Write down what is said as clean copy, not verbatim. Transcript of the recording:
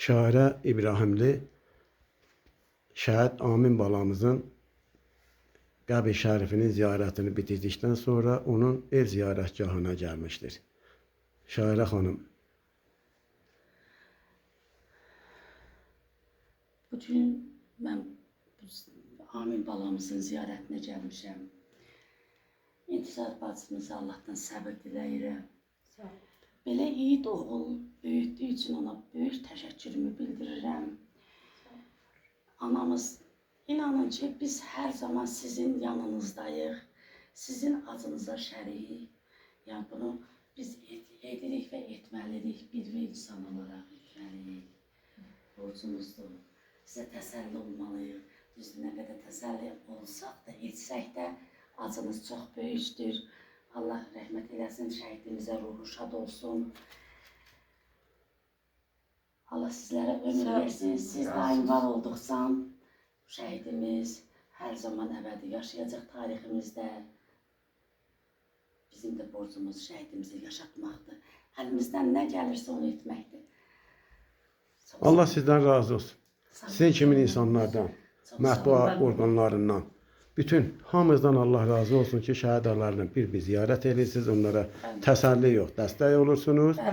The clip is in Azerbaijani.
Şairə İbrahimli şəhid Amin balamızın qəbr şərifinin ziyarətini bitirdikdən sonra onun ev ziyarətgahına gəlmişdir. Şairə xanım. Bugün mən Amin balamızın ziyarətinə gəlmişəm. İntizar bacımıza Allahdan səbir diləyirəm. Belə iyi oğul böyütdüyü üçün ona böyük təşəkkürümü bildirirəm. Anamız, inanın ki, biz hər zaman sizin yanınızdayıq. Sizin acınıza şəriyik. Yəni bunu biz edirik və etməliyik. Bir insan olaraq etməliyik. Borcumuzdur. Sizə təsəlli olmalıyıq. Düzdür, nə qədər təsəlli olsaq da, etsək də acınız çox böyükdür. Allah rəhmət eləsin, şəhidimizə ruhu şad olsun. Allah sizlərə ömür versin. Siz daim var olduqca şəhidimiz hər zaman əbədi yaşayacaq tariximizdə. Bizim də borcumuz şəhidimizi yaşatmaqdır. Əlimizdən nə gəlirsə onu etməkdir. Allah sizdən razı olsun. Sizin kimi insanlardan, mətbuat orqanlarından, bütün hamımızdan Allah razı olsun ki, şəhid analarını bir ziyarət edirsiniz, onlara təsəlli yox, dəstək olursunuz.